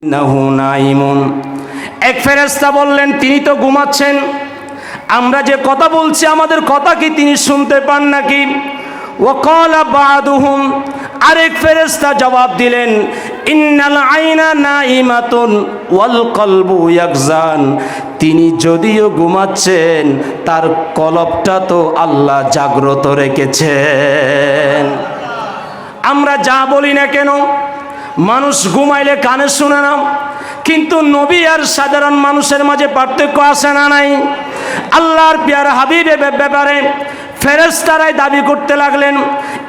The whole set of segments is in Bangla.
ইন্নাহু নাইমুন। এক ফেরেশতা বললেন, তিনি তো ঘুমাচ্ছেন, আমরা যে কথা বলছি আমাদের কথা কি তিনি শুনতে পান নাকি? ওয়াকালা বাদুহুম, আরেক ফেরেশতা জবাব দিলেন, ইন্নাল আইনা নাইমাতুন ওয়াল কলবু ইয়াকজান, তিনি যদিও ঘুমাচ্ছেন তার কলবটা তো আল্লাহ জাগ্রত রেখেছেন। আমরা যা বলি না কেন, মানুষ ঘুমাইলে কানে শুনে না, কিন্তু নবী আর সাধারণ মানুষের মাঝে পার্থক্য আছে না নাই? আল্লাহর পেয়ারা হাবিবের ব্যাপারে ফেরেশতারাই দাবি করতে লাগলেন,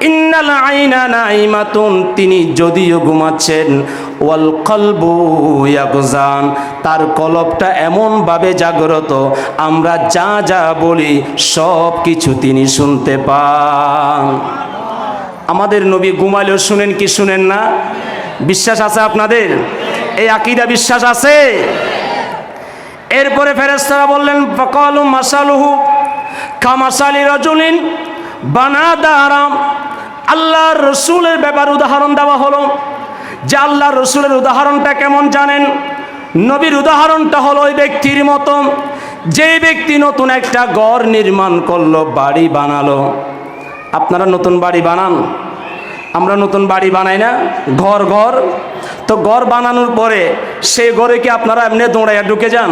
ইন্নাল আইনা নাইমাতুন, তিনি যদিও ঘুমাচ্ছেন, ওয়াল কলবু ইয়াকজান, তার কলবটা এমনভাবে জাগ্রত, আমরা যা যা বলি সব কিছু তিনি শুনতে পান। আমাদের নবী ঘুমাইলেও শুনেন কি শুনেন না? বিশ্বাস আছে আপনাদের? এই আকীদা বিশ্বাস আছে? এরপরে ফেরেশতারা বললেন, ফাকালু মাসালুহু কামাসালি রাজুলিন বানাদা আরাম, আল্লাহর রসুলের ব্যাপারে উদাহরণ দেওয়া হলো যে আল্লাহর রসুলের উদাহরণটা কেমন জানেন? নবীর উদাহরণটা হলো ওই ব্যক্তির মতো যে ব্যক্তি নতুন একটা ঘর নির্মাণ করলো, বাড়ি বানালো। আপনারা নতুন বাড়ি বানান, আমরা নতুন বাড়ি বানাই না? ঘর তো ঘর বানানোর পরে সেই ঘরে কি আপনারা এমনি দৌড়াইয়া ঢুকে যান?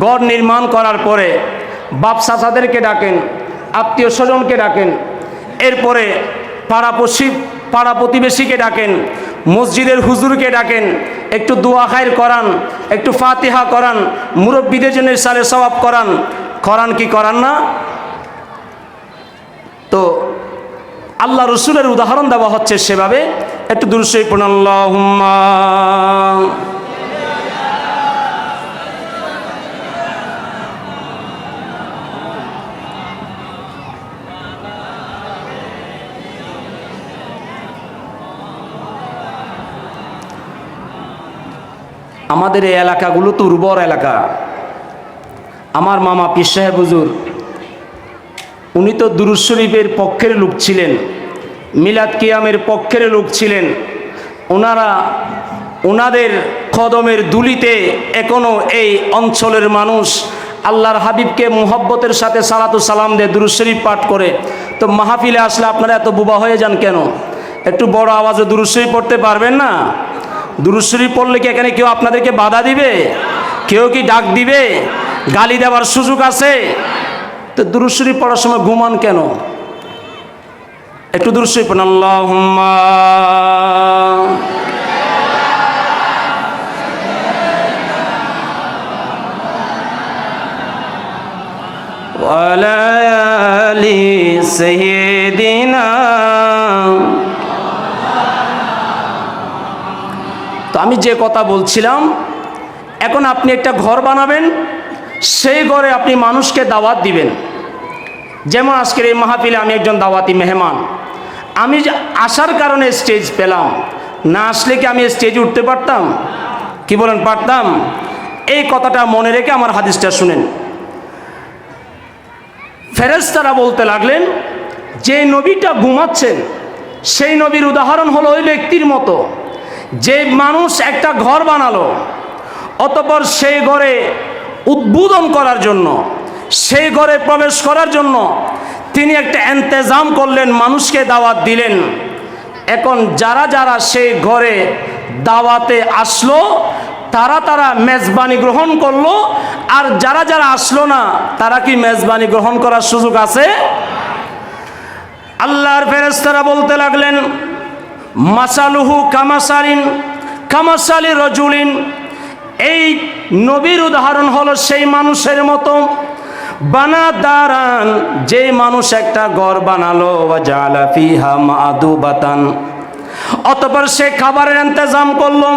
ঘর নির্মাণ করার পরে বাপ চাচাদেরকে ডাকেন, আত্মীয় স্বজনকে ডাকেন, এরপরে পাড়া প্রতিবেশীকে ডাকেন, মসজিদের হুজুরকে ডাকেন, একটু দোয়া খায়ের করান, একটু ফাতিহা করান, মুরব্বীদের জন্য সালে সওয়াব করান কি করান না? তো আল্লাহ রসুলের উদাহরণ দেওয়া হচ্ছে সেভাবে। একটু দুরূদ শরীফ পড়ুন, আল্লাহুম্মা আমাদের এই এলাকাগুলো তো উর্বর এলাকা। আমার মামা পীর সাহেব হুজুর, উনি তো দুরূদ শরীফের পক্ষের লোক ছিলেন, মিলাদ কিয়ামের পক্ষের লোক ছিলেন। ওনাদের কদমের দুলিতে এখনো এই অঞ্চলের মানুষ আল্লাহর হাবিবকে মুহাব্বতের সাথে সালাতু সালাম দিয়ে দুরূদ শরীফ পাঠ করে। তো মাহফিলে আসলে আপনারা এত বোবা হয়ে যান কেন? একটু বড় আওয়াজে দুরূদ শরীফ পড়তে পারবেন না? দুরূদ শরীফ পড়লে কি এখানে কেউ আপনাদেরকে বাধা দিবে? কেউ কি ডাক দিবে? গালি দেওয়ার সুযোগ আছে? তো দুরূদ শরীফ পড়ার সময় ঘুমান কেন? একটু দুরূদ শরীফ পড়ুন, আল্লাহুম্মা ওয়া আলা আলি সাইয়্যিদিনা। তো আমি যে কথা বলছিলাম, এখন আপনি একটা ঘর বানাবেন, সেই ঘরে আপনি মানুষকে দাওয়াত দিবেন। যেমন আজকের এই মাহফিলে আমি একজন দাওয়াতি মেহমান, আমি আসার কারণে স্টেজ পেলাম, না আসলে কি আমি স্টেজে উঠতে পারতাম? কি বলেন, পারতাম? এই কথাটা মনে রেখে আমার হাদিসটা শুনেন। ফেরেশতারা বলতে লাগলেন, যে নবীটা ঘুমাচ্ছেন সেই নবীর উদাহরণ হলো ওই ব্যক্তির মতো যে মানুষ একটা ঘর বানালো, অতঃপর সেই ঘরে উদ্বোধন করার জন্য, সেই ঘরে প্রবেশ করার জন্য তিনি একটা ইন্তজাম করলেন, মানুষকে দাওয়াত দিলেন। এখন যারা যারা সেই ঘরে দাওয়াতে আসলো তারা মেজবানি গ্রহণ করলো, আর যারা যারা আসলো না তারা কি মেজবানি গ্রহণ করার সুযোগ আছে? আল্লাহর ফেরেশতারা বলতে লাগলেন, মাসালুহু কামাসালি রাজুলিন, এই নবীর উদাহরণ হলো সেই মানুষের মতো বানাদারান, যে মানুষ একটা ঘর বানালো, ওয়া জাআলা ফিহা মা'দুবাতান, অতঃপর সে খাবারের ইন্তজাম করলো,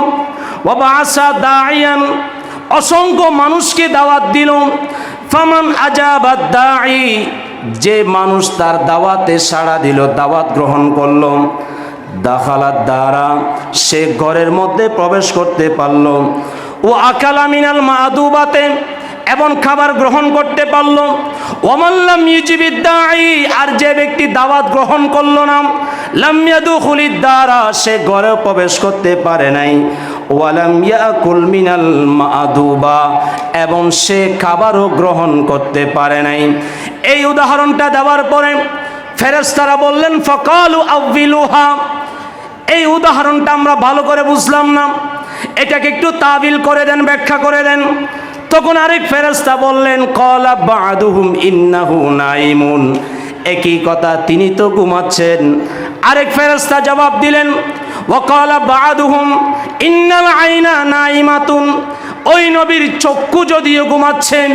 ওয়া বা'সা দাঈয়ান, অসংখ্য মানুষকে দাওয়াত দিল, ফামান আজাবাদ দাঈ, যে মানুষ তার দাওয়াতে সাড়া দিল, দাওয়াত গ্রহণ করলো, দাখালাদ দারা, সে ঘরের মধ্যে প্রবেশ করতে পারল, ও আকালা মিনাল মা'দুবাতে, এবং খাবার গ্রহণ করতে পারল, ওয়ামাল্লাম ইউজিবিদ দাঈ, আর যে ব্যক্তি দাওয়াত গ্রহণ করলো না, লাম ইয়াদখুলিদ দারা, সে ঘরে প্রবেশ করতে পারে নাই, ওয়ালাম ইয়াকুল মিনাল মাদুবা, এবং সে খাবারও গ্রহণ করতে পারে নাই। এই উদাহরণটা দেওয়ার পরে ফেরেশতারা বললেন ফাকালু আউবিলুহা, এই উদাহরণটা আমরা ভালো করে বুঝলাম না, এটাকে একটু তাবিল করে দেন, ব্যাখ্যা করে দেন। তখন আরেক ফেরেশতা বললেন ক্বালা বা'দুহুম ইন্নাহু নাইমুন, একই কথা, তিনি তো ঘুমাচ্ছেন। আরেক ফেরেশতা জবাব দিলেন ওয়া ক্বালা বা'দুহুম ইন্নাল আইনা নাইমাতুন, ওই নবীর চক্ষু যদিও ঘুমাচ্ছেন,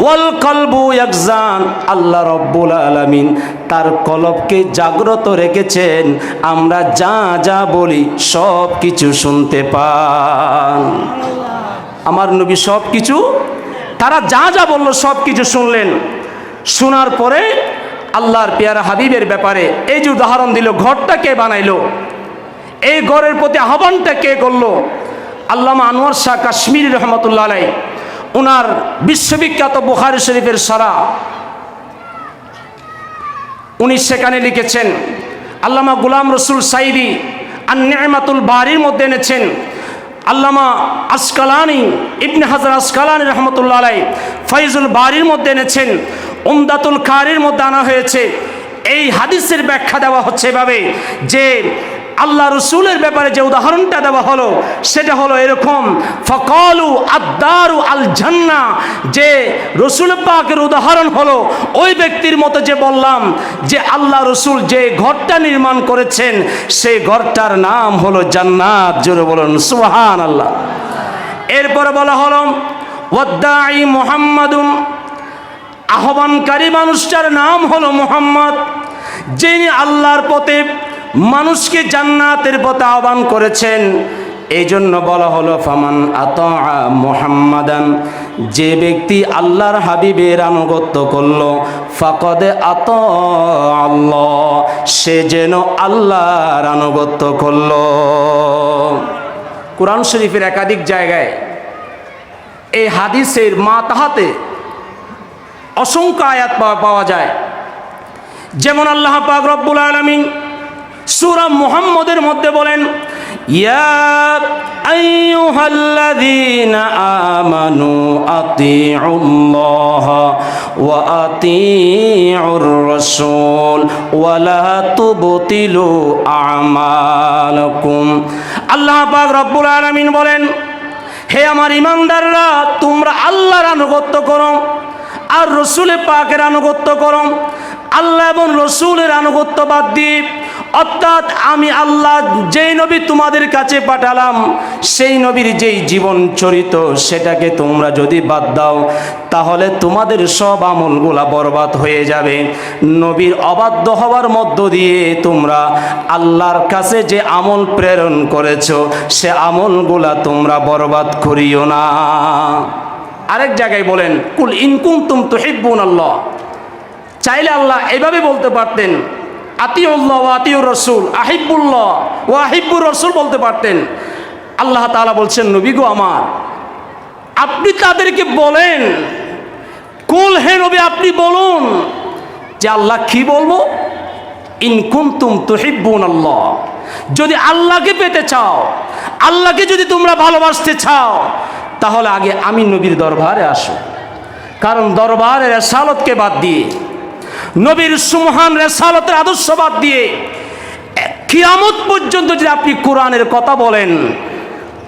ওয়াল কলবু ইয়াকজান, আল্লাহ রব্বুল আলামিন তার কলবকে জাগ্রত রেখেছেন, আমরা যা যা বলি সব কিছু শুনতে পান। আমার নবী সব কিছু, তারা যা যা বললো সব কিছু শুনলেন। শোনার পরে আল্লাহর পেয়ারা হাবিবের ব্যাপারে এই যে উদাহরণ দিল, ঘরটা কে বানাইলো, এই ঘরের প্রতি আহ্বানটা কে করলো, আল্লামা আনোয়ার শাহ কাশ্মীরি রহমতুল্লাহ আলাই ওনার বিশ্ববিখ্যাত বুখারী শরীফের সারা উনি সেখানে লিখেছেন। আল্লামা গুলাম রসুল সাইদি আন-নি'মাতুল বারির মধ্যে এনেছেন। আল্লামা আসকালানি ইবনে হাজার আসকালানি রহমতুল্লাহ আলাই ফাইজুল বারির মধ্যে এনেছেন। উমদাতুল কারির মধ্যে আনা হয়েছে। এই হাদিসের ব্যাখ্যা দেওয়া হচ্ছে এভাবে যে আল্লাহ রসুলের ব্যাপারে যে উদাহরণটা দেওয়া হলো সেটা হলো এরকম, ফাকালু আদ-দারু আল জান্নাহ, যে রসুল পাকের উদাহরণ হলো ওই ব্যক্তির মতো যে বললাম যে আল্লাহ রসুল যে ঘরটা নির্মাণ করেছেন সেই ঘরটার নাম হলো জান্নাত। জোরে বলুন সুবহানাল্লাহ। এরপরে বলা হলো ওয়াদ্দাঈ মুহাম্মাদুন, আহ্বানকারী মানুষটার নাম হলো মুহাম্মদ, যিনি আল্লাহর পথে মানুষকে জান্নাতের পথে আহ্বান করেছেন। এই জন্য বলা হলো ফামান আতা মুহাম্মাদান, যে ব্যক্তি আল্লাহর হাবিবের আনুগত্য করলো, ফাকাদে আতা আল্লাহ, সে যেন আল্লাহর আনুগত্য করলো। কোরআন শরীফের একাধিক জায়গায় এই হাদিসের মাতাহাতে অসংখ্য আয়াত পাওয়া যায়। যেমন আল্লাহ পাক রব্বুল আলামিন সূরা মুহাম্মদের মধ্যে বলেন ইয়া আইয়ুহাল্লাযীনা আমানু আতিউল্লাহ ওয়া আতিউর রাসূল ওয়া লা তুবতিলু আমালাকুম। আল্লাহ পাক রব্বুল আলামিন বলেন, হে আমার ঈমানদাররা, তোমরা আল্লাহর আনুগত্য করো আর রসুল পাকের আনুগত্য করো। আল্লাহ এবং রসুলের আনুগত্য বাদ দিয়ে, অর্থাৎ আমি আল্লাহ যেই নবী তোমাদের কাছে পাঠালাম সেই নবীর যেই জীবন চরিত সেটাকে তোমরা যদি বাদ দাও তাহলে তোমাদের সব আমলগুলা বরবাদ হয়ে যাবে। নবীর অবাধ্য হওয়ার মধ্য দিয়ে তোমরা আল্লাহর কাছে যে আমল প্রেরণ করেছো সে আমলগুলা তোমরা বরবাদ করিও না। আরেক জায়গায় বলেন কুল ইন কুনতুম তুহিব্বুনাল্লাহ, চাইলে আল্লাহ এভাবে বলতে পারতেন আতিউল্লাহ ওয়া আতিউর রাসূল, আহিব্বুল্লাহ ওয়া আহিব্বুর রাসূল বলতে পারতেন। আল্লাহ তাআলা বলছেন নবী গো আমার, আপনি তাদেরকে বলেন, কুল, হে নবী আপনি বলুন যে আল্লাহ কি বলবো, ইন কুনতুম তুহিব্বুনাল্লাহ, যদি আল্লাহকে পেতে চাও, আল্লাহকে যদি তোমরা ভালোবাসতে চাও তাহলে আগে আমি নবীর দরবারে আসো। কারণ দরবারের রেসালতকে বাদ দিয়ে, নবীর সুমহান রেসালতের আদর্শ বাদ দিয়ে কিয়ামত পর্যন্ত যদি আপনি কোরআনের কথা বলেন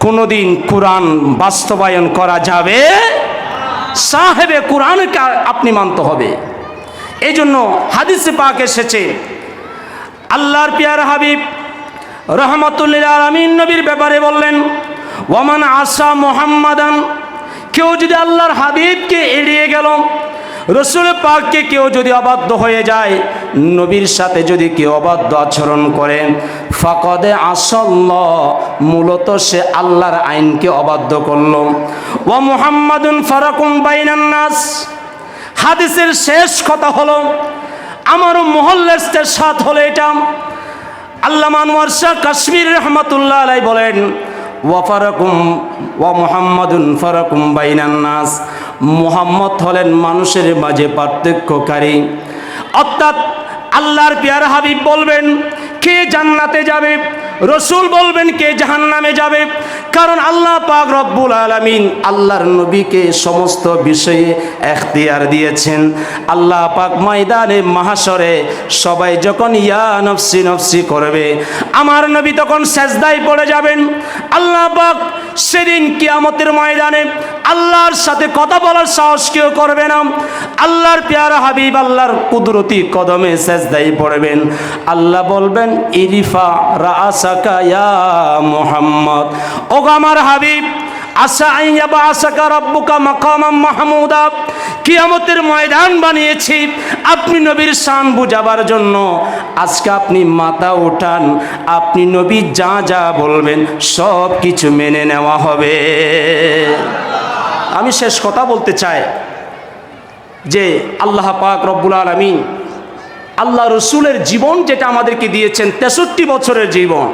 কোনোদিন কোরআন বাস্তবায়ন করা যাবে, সাহেবে কোরআনকে আপনি মানতে হবে। এই জন্য হাদিসে পাক এসেছে, আল্লাহর পিয়ারা হাবিব রহমাতুল লিল আলামিন নবীর ব্যাপারে বললেন ওয়ামান আসা মুহাম্মাদান, কেউ যদি আল্লাহর হাবিবকে এড়িয়ে গেল, রসুল পাককে কেউ যদি অবাধ্য হয়ে যায়, নবীর সাথে যদি কেউ অবাধ্য আচরণ করেন, ফাকাদে আসাল্লাহ, মূলত সে আল্লাহর আইনকে অবাধ্য করল। ওয়া মুহাম্মাদুন ফারাকুম বাইনান নাস, হাদিসের শেষ কথা হলো, আমারও মহল্লার সাথ হলো এটা। আল্লামা আনোয়ার শাহ কাশ্মীরি রহমাতুল্লাহ আলাইহি বলেন ওয়া মুহাম্মাদুন ফারাকুম বাইনান নাস, মুহাম্মদ হলেন মানুষের মাঝে পার্থক্যকারী। অর্থাৎ আল্লাহর পেয়ারা হাবিব বলবেন কে জান্নাতে যাবে, রসুল বলবেন কে জাহান্নামে যাবে, কারণ আল্লাহ পাক রব্বুল আলামিন আল্লাহর নবীকে সমস্ত বিষয়ে এখতিয়ার দিয়েছেন। আল্লাহ পাক ময়দানে মাহশরে সবাই যখন ইয়া নফসি নফসি করবে, আমার নবী তখন সেজদায় পড়ে যাবেন। আল্লাহ পাক সেদিন কিয়ামতের ময়দানে আল্লাহর সাথে কথা বলার সাহস কেউ করবে না। আল্লাহর প্যারা হাবিব আল্লাহর কুদরতি কদমে সেজদায় পড়বেন। আল্লাহ বলবেন ইরিফা রাসাকা ইয়া মুহাম্মদ, ও আমার হাবিব, আসা আইয়াবা আসাকা রব্বুকা মাকামাম মাহমুদা, কিয়ামতের ময়দান বানিয়েছি আপনি নবীর শান বুঝাবার জন্য। আজকে আপনি মাথা ওঠান, আপনি নবী যা যা বলবেন সব কিছু মেনে নেওয়া হবে। আমি শেষ কথা বলতে চাই যে আল্লাহ পাক রব্বুল আলামিন আল্লাহ রসুলের জীবন যেটা আমাদেরকে দিয়েছেন, 63 বছরের জীবন।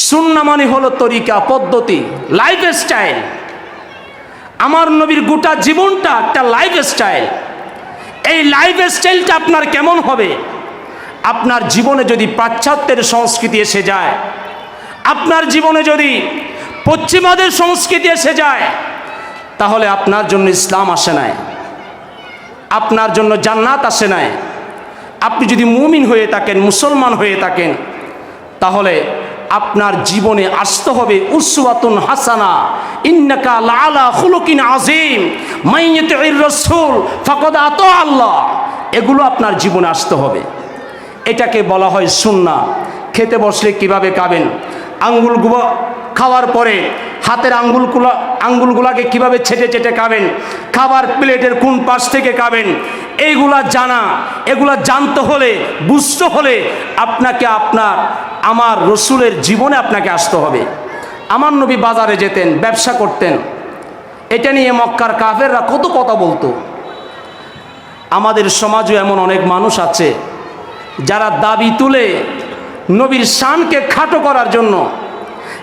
সুন্নাহ মানে হলো তরিকা, পদ্ধতি, লাইফ স্টাইল। আমার নবীর গোটা জীবনটা একটা লাইফ স্টাইল। এই লাইফ স্টাইলটা আপনার কেমন হবে? আপনার জীবনে যদি পাশ্চাত্যের সংস্কৃতি এসে যায়, আপনার জীবনে যদি পশ্চিমাদের সংস্কৃতি এসে যায়, তাহলে আপনার জন্য ইসলাম আসে নাই, আপনার জন্য জান্নাত আসে নাই। আপনি যদি মুমিন হয়ে থাকেন, মুসলমান হয়ে থাকেন, তাহলে আপনার জীবনে আসতে হবে উসওয়াতুন হাসানা, ইন্নাকা লাআলা খুলুকিন আযীম, মান ইউতি'র রাসূল ফাকাদ আতা আল্লাহ। এগুলো আপনার জীবনে আসতে হবে। এটাকে বলা হয় সুন্নাহ। খেতে বসলে কিভাবে খাবেন, আঙ্গুলগুলো খাওয়ার পরে হাতের আঙ্গুলগুলাকে কিভাবে ছেটে ছেটে খাবেন, খাবার প্লেটের কোন পাশ থেকে খাবেন, এইগুলা জানা, এগুলা জানতে হলে, বুঝতে হলে আপনাকে আমার রসুলের জীবনে আপনাকে আসতে হবে। আমার নবী বাজারে যেতেন, ব্যবসা করতেন, এটা নিয়ে মক্কার কাফেররা কত কথা বলতো। আমাদের সমাজও এমন অনেক মানুষ আছে যারা দাবি তুলে নবীর শানকে খাটো করার জন্য,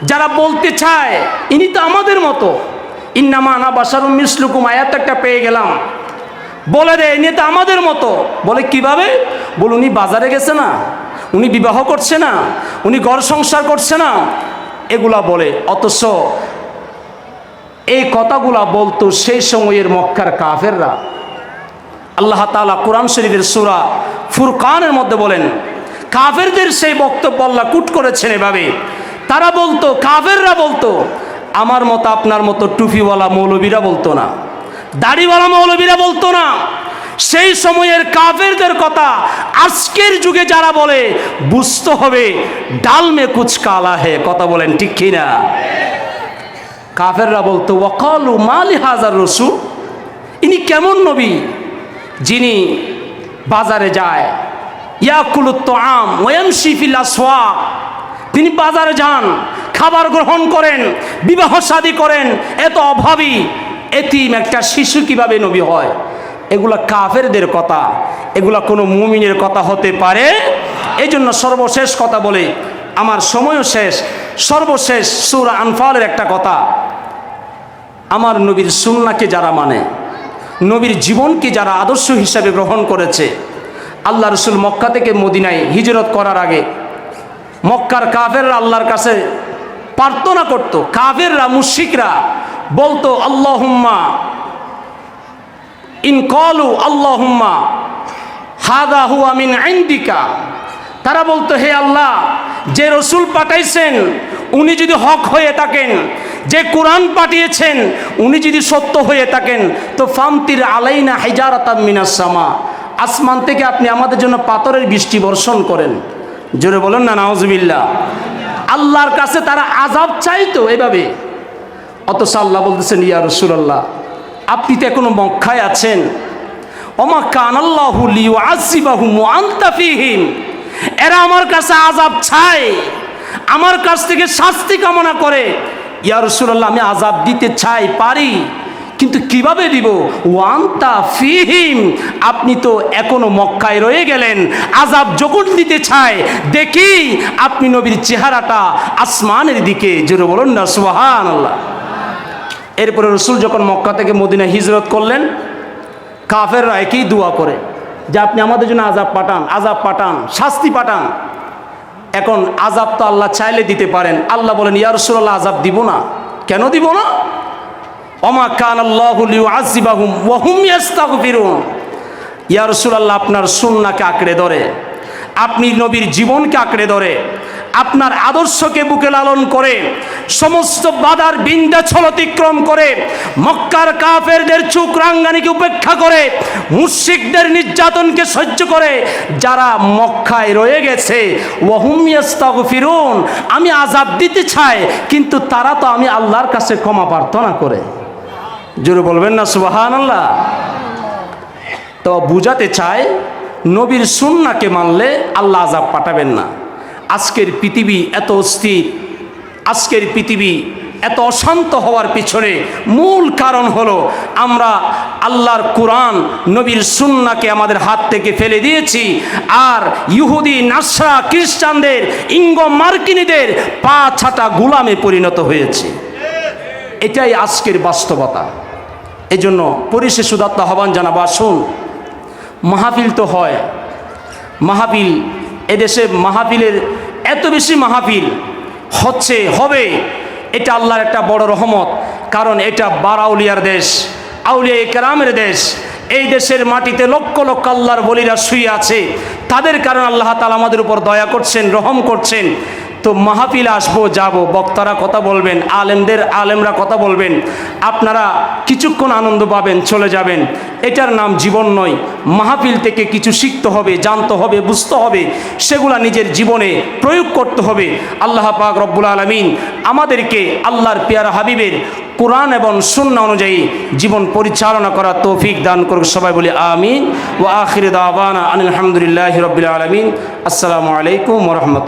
যারা বলতে চায় ইনি তো আমাদের মতো, ইন্নামা আনা বাশারুম মিসলুকুম আয়াত একটা পেয়ে গেলাম, বলে দেয় ইনি তো আমাদের মতো। বলে কিভাবে? বলে উনি বাজারে গেছে না, উনি বিবাহ করছে না, উনি ঘর সংসার করছে না, এগুলা বলে। অথচ এই কথাগুলা বলতো সেই সময়ের মক্কার কাফেররা। আল্লাহ তাআলা কোরআন শরীফের সূরা ফুরকানের মধ্যে বলেন, কাফেরদের সেই বক্তব্য আল্লাহ কুট করেছেন এভাবে। তারা বলতো, কাফেররা বলতো, আমার মতো আপনার মতো টুপিওয়ালা মৌলবীরা বলতো না, দাড়িওয়ালা মৌলবীরা বলতো না। সেই সময়ের কাফেরদের কথা আজকের যুগে যারা বলে, বুঝতে হবে ডাল মে কুছ কালা হে। কথা বলেন ঠিক কিনা? কাফেররা বলতো ওয়াকালু মালি হাজার রাসূল, ইনি কেমন নবী যিনি বাজারে যায়, ইয়াকুলুত তাআম ওয়া ইয়ামশি ফিল আসওয়াক, তিনি বাজারে যান, খাবার গ্রহণ করেন, বিবাহ শাদী করেন, এত অভাবী এতিম একটা শিশু কিভাবে নবী হয়? এগুলা কাফেরদের কথা, এগুলা কোনো মুমিনের কথা হতে পারে? এই জন্য সর্বশেষ কথা বলে, আমার সময়ও শেষ, সর্বশেষ সূরা আনফালের একটা কথা, আমার নবীর সুন্নাহকে যারা মানে, নবীর জীবনকে যারা আদর্শ হিসাবে গ্রহণ করেছে, আল্লাহ রসুল মক্কা থেকে মদিনায় হিজরত করার আগে মক্কার কাফেররা আল্লাহর কাছে প্রার্থনা করত। কাফেররা, মুশরিকরা বলতো আল্লাহুম্মা ইন ক্বালু আল্লাহুম্মা হাযা হুয়া মিন ইনদিকা। তারা বলতো, হে আল্লাহ, যে রসুল পাঠাইছেন উনি যদি হক হয়ে থাকেন, যে কোরআন পাঠিয়েছেন উনি যদি সত্য হয়ে থাকেন, তো ফামতির আলাইনা হিজারাতাম মিনাস সামা, আসমান থেকে আপনি আমাদের জন্য পাথরের বৃষ্টি বর্ষণ করেন। জোরে বলেন না নাউজুবিল্লাহ। আল্লাহর কাছে তারা আযাব চাইতো এভাবে। অথচ আল্লাহ বলতেছেন, ইয়া রাসূলুল্লাহ, আপনি তো এখনো মক্কায় আছেন, ওমা কানাল্লাহু লিয়ুআযিবাহুম ওয়া আনতা ফীহিম, এরা আমার কাছে আযাব চায়, আমার কাছ থেকে শাস্তি কামনা করে। ইয়া রাসূলুল্লাহ, আমি আযাব দিতে চাই, পারি, কিন্তু কিভাবে দিব? ওয়ান্তা ফীহিম, আপনি তো এখনো মক্কায় রয়ে গেলেন, আযাব যখন দিতে চায় দেখি আপনি নবীর চেহারাটা আসমানের দিকে। জোরে বলুন না সুবহানাল্লাহ। এরপরে রসুল যখন মক্কা থেকে মদিনা হিজরত করলেন, কাফেররা একই দোয়া করে যে আপনি আমাদের জন্য আযাব পাঠান, আযাব পাঠান, শাস্তি পাঠান। এখন আযাব তো আল্লাহ চাইলে দিতে পারেন। আল্লাহ বলেন, ইয়া রাসূলুল্লাহ আযাব দিব না। কেন দিব না? ওমা কানাল্লাহু লিউআযিবাহুম ওয়া হুম ইস্তাগফিরুন। ইয়া রাসূলুল্লাহ আপনার সুন্নাহকে আঁকড়ে ধরে, আপনি নবীর জীবনকে আঁকড়ে ধরে, আপনার আদর্শকে বুকে লালন করে, সমস্ত বাধার বিন্ধ্যাচল অতিক্রম করে, মক্কার কাফেরদের চোখ রাঙ্গানিকে উপেক্ষা করে, মুশরিকদের নির্যাতনকে সহ্য করে যারা মক্কায় রয়ে গেছে, ওয়াহুম ইস্তাগফিরুন, আমি আযাব দিতে চাই কিন্তু তারা তো আমি আল্লাহর কাছে ক্ষমা প্রার্থনা করে। জোরে বলবেন না সুবহানাল্লাহ? তো বুঝাতে চায় নবীর সুন্নাহকে মানলে আল্লাহ আযাব পাঠাবেন না। আজকের পৃথিবী এত অস্থির, আজকের পৃথিবী এত অশান্ত হওয়ার পিছনে মূল কারণ হলো আমরা আল্লাহর কোরআন নবীর সুন্নাহকে আমাদের হাত থেকে ফেলে দিয়েছি, আর ইহুদি নাসরা খ্রিস্টানদের ইঙ্গ মার্কিনীদের পা ছাটা গোলামে পরিণত হয়েছে। এটাই আজকের বাস্তবতা। এজন্য পরিশেষ উদাত্ত আহ্বান জানাবো, আসুন মাহফিল তো হয়, মাহফিল এদেশে মাহফিলের এত বেশি মাহফিল হচ্ছে, হবে, এটা আল্লাহর একটা বড় রহমত। কারণ এটা বারাউলিয়ার দেশ, আউলিয়া কেরামের দেশ। এই দেশের মাটিতে লক্ষ লক্ষ আল্লাহর বলিরা শুয়ে আছে, তাদের কারণে আল্লাহ তাআলা আমাদের উপর দয়া করছেন, রহম করছেন। তো মাহফিলে আসবো, যাব, বক্তারা কথা বলবেন, আলেমরা কথা বলবেন, আপনারা কিছুক্ষণ আনন্দ পাবেন, চলে যাবেন। এটার নাম জীবন নয়। মাহফিল থেকে কিছু শিখতে হবে, জানতে হবে, বুঝতে হবে, সেগুলা নিজের জীবনে প্রয়োগ করতে হবে। আল্লাহ পাক রব্বুল আলামিন আমাদেরকে আল্লাহর পেয়ারা হাবিবের কোরআন এবং সুন্নাহ অনুযায়ী জীবন পরিচালনা করার তৌফিক দান করুক। সবাই বলি আমিন। ওয়া আখিরু দাওয়ানা আনিল হামদুলিল্লাহি রাব্বিল আলামিন। আসসালামু আলাইকুম ওয়া রাহমাতুল্লাহ।